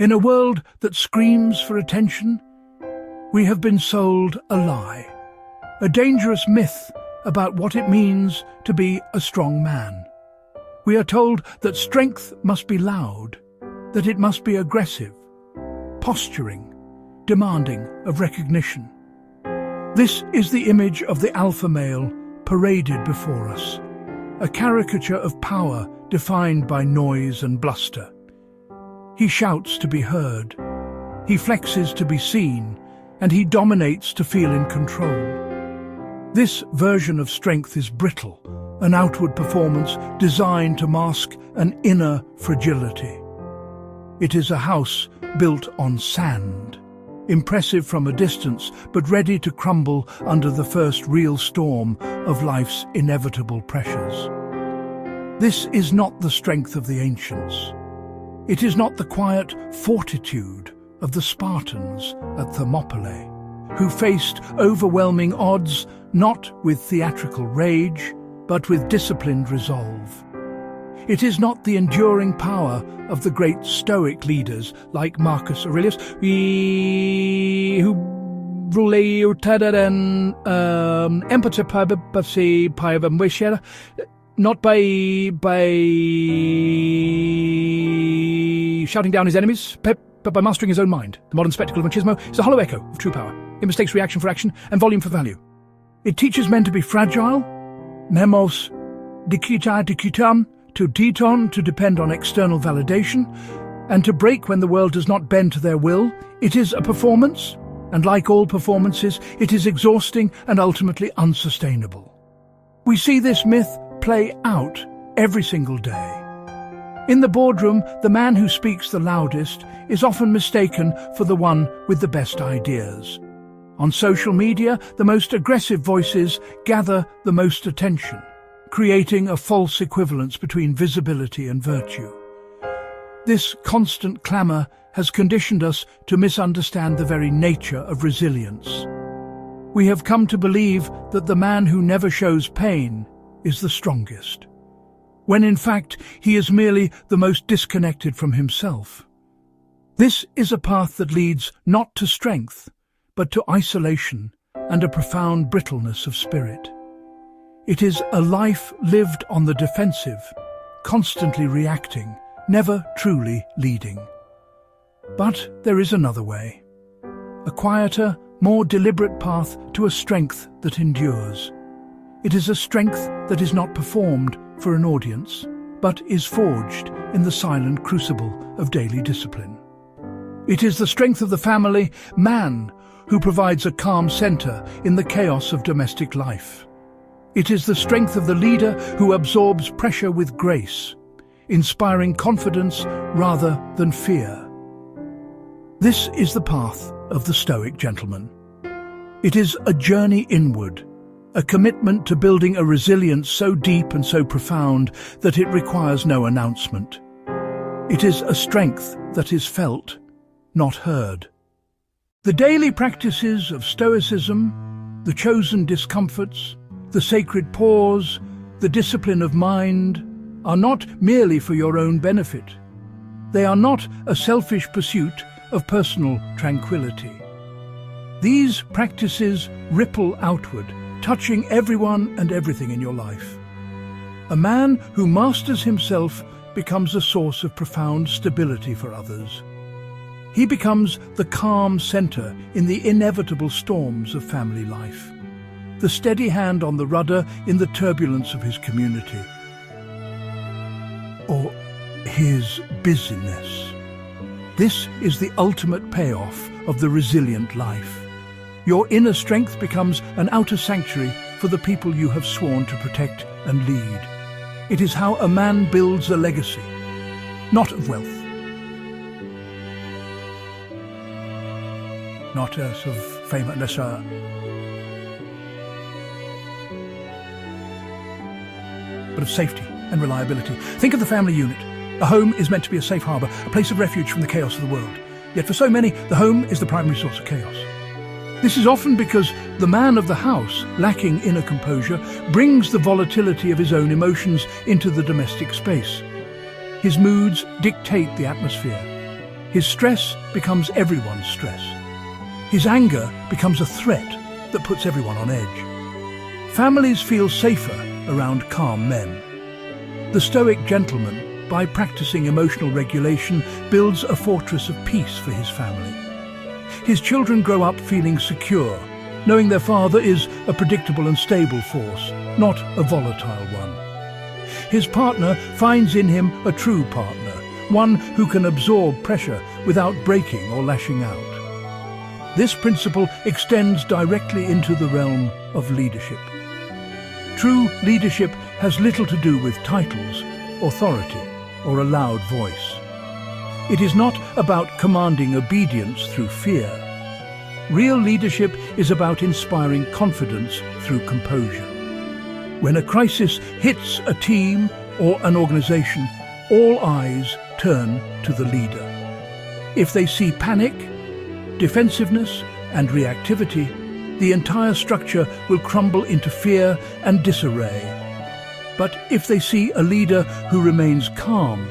In a world that screams for attention, we have been sold a lie, a dangerous myth about what it means to be a strong man. We are told that strength must be loud, that it must be aggressive, posturing, demanding of recognition. This is the image of the alpha male paraded before us, a caricature of power defined by noise and bluster. He shouts to be heard, he flexes to be seen, and he dominates to feel in control. This version of strength is brittle, an outward performance designed to mask an inner fragility. It is a house built on sand, impressive from a distance, but ready to crumble under the first real storm of life's inevitable pressures. This is not the strength of the ancients. It is not the quiet fortitude of the Spartans at Thermopylae, who faced overwhelming odds not with theatrical rage, but with disciplined resolve. It is not the enduring power of the great Stoic leaders like Marcus Aurelius, who not by shouting down his enemies, but by mastering his own mind. The modern spectacle of machismo is a hollow echo of true power. It mistakes reaction for action and volume for value. It teaches men to be fragile, nemos dikitam, to deton, to depend on external validation, and to break when the world does not bend to their will. It is a performance, and like all performances, it is exhausting and ultimately unsustainable. We see this myth play out every single day. In the boardroom, the man who speaks the loudest is often mistaken for the one with the best ideas. On social media, the most aggressive voices gather the most attention, creating a false equivalence between visibility and virtue. This constant clamour has conditioned us to misunderstand the very nature of resilience. We have come to believe that the man who never shows pain is the strongest, when in fact he is merely the most disconnected from himself. This is a path that leads not to strength, but to isolation and a profound brittleness of spirit. It is a life lived on the defensive, constantly reacting, never truly leading. But there is another way, a quieter, more deliberate path to a strength that endures. It is a strength that is not performed for an audience, but is forged in the silent crucible of daily discipline. It is the strength of the family man who provides a calm center in the chaos of domestic life. It is the strength of the leader who absorbs pressure with grace, inspiring confidence rather than fear. This is the path of the Stoic Gentleman. It is a journey inward, a commitment to building a resilience so deep and so profound that it requires no announcement. It is a strength that is felt, not heard. The daily practices of Stoicism, the chosen discomforts, the sacred pause, the discipline of mind, are not merely for your own benefit. They are not a selfish pursuit of personal tranquility. These practices ripple outward, touching everyone and everything in your life. A man who masters himself becomes a source of profound stability for others. He becomes the calm center in the inevitable storms of family life, the steady hand on the rudder in the turbulence of his community, or his busyness. This is the ultimate payoff of the resilient life. Your inner strength becomes an outer sanctuary for the people you have sworn to protect and lead. It is how a man builds a legacy, not of wealth, not of fame unless but of safety and reliability. Think of the family unit. A home is meant to be a safe harbour, a place of refuge from the chaos of the world. Yet for so many, the home is the primary source of chaos. This is often because the man of the house, lacking inner composure, brings the volatility of his own emotions into the domestic space. His moods dictate the atmosphere. His stress becomes everyone's stress. His anger becomes a threat that puts everyone on edge. Families feel safer around calm men. The Stoic Gentleman, by practicing emotional regulation, builds a fortress of peace for his family. His children grow up feeling secure, knowing their father is a predictable and stable force, not a volatile one. His partner finds in him a true partner, one who can absorb pressure without breaking or lashing out. This principle extends directly into the realm of leadership. True leadership has little to do with titles, authority, or a loud voice. It is not about commanding obedience through fear. Real leadership is about inspiring confidence through composure. When a crisis hits a team or an organization, all eyes turn to the leader. If they see panic, defensiveness, and reactivity, the entire structure will crumble into fear and disarray. But if they see a leader who remains calm,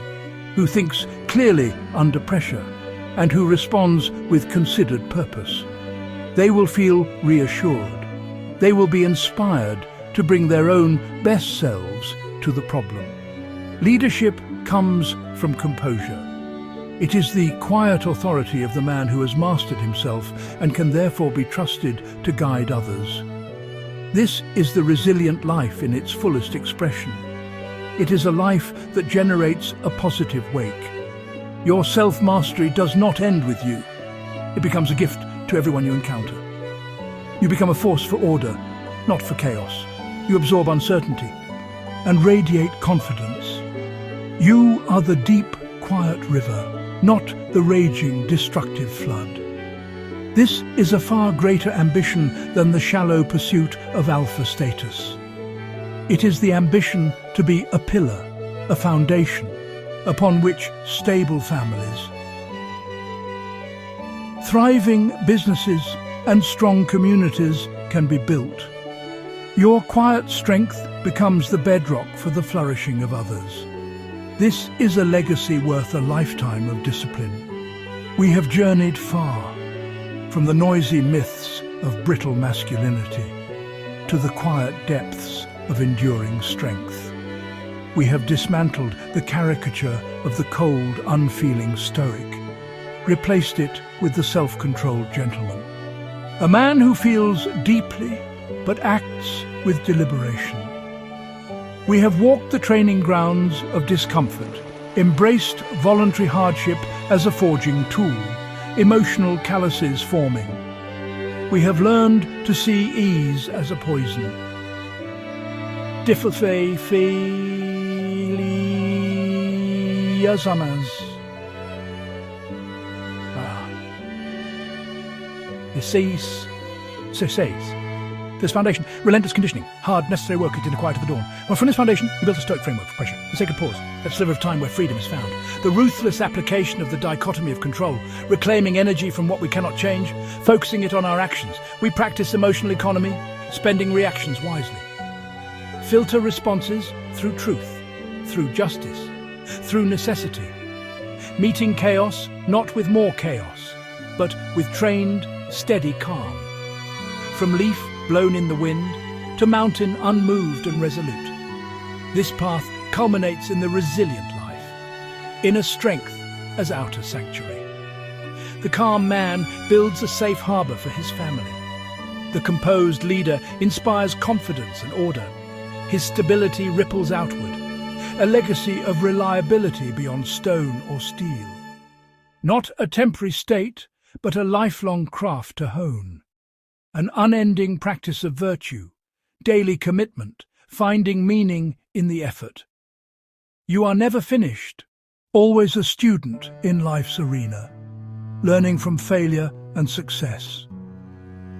who thinks clearly under pressure, and who responds with considered purpose, they will feel reassured. They will be inspired to bring their own best selves to the problem. Leadership comes from composure. It is the quiet authority of the man who has mastered himself and can therefore be trusted to guide others. This is the resilient life in its fullest expression. It is a life that generates a positive wake. Your self-mastery does not end with you. It becomes a gift to everyone you encounter. You become a force for order, not for chaos. You absorb uncertainty and radiate confidence. You are the deep, quiet river, not the raging, destructive flood. This is a far greater ambition than the shallow pursuit of alpha status. It is the ambition to be a pillar, a foundation, upon which stable families, thriving businesses, and strong communities can be built. Your quiet strength becomes the bedrock for the flourishing of others. This is a legacy worth a lifetime of discipline. We have journeyed far, from the noisy myths of brittle masculinity to the quiet depths of enduring strength. We have dismantled the caricature of the cold, unfeeling Stoic, replaced it with the self-controlled gentleman. A man who feels deeply but acts with deliberation. We have walked the training grounds of discomfort, embraced voluntary hardship as a forging tool, emotional calluses forming. We have learned to see ease as a poison. Differfe filiazamas. Cease. This foundation, relentless conditioning, hard, necessary work in the quiet of the dawn. Well, from this foundation, he built a Stoic framework for pressure, the sacred pause, that sliver of time where freedom is found. The ruthless application of the dichotomy of control, reclaiming energy from what we cannot change, focusing it on our actions. We practice emotional economy, spending reactions wisely. Filter responses through truth, through justice, through necessity. Meeting chaos, not with more chaos, but with trained, steady calm. From leaf blown in the wind to mountain unmoved and resolute. This path culminates in the resilient life, inner strength as outer sanctuary. The calm man builds a safe harbour for his family. The composed leader inspires confidence and order. His stability ripples outward, a legacy of reliability beyond stone or steel. Not a temporary state, but a lifelong craft to hone. An unending practice of virtue, daily commitment, finding meaning in the effort. You are never finished, always a student in life's arena, learning from failure and success.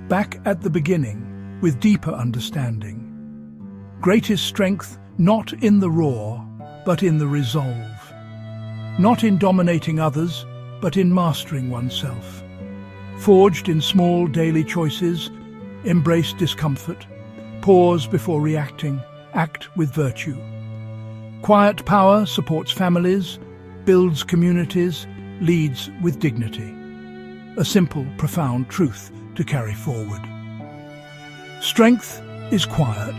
Back at the beginning, with deeper understanding. Greatest strength not in the roar, but in the resolve. Not in dominating others, but in mastering oneself. Forged in small daily choices, embrace discomfort, pause before reacting, act with virtue. Quiet power supports families, builds communities, leads with dignity. A simple, profound truth to carry forward. Strength is quiet,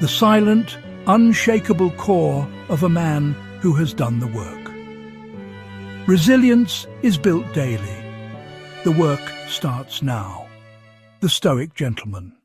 the silent, unshakable core of a man who has done the work. Resilience is built daily. The work starts now. The Stoic Gentleman.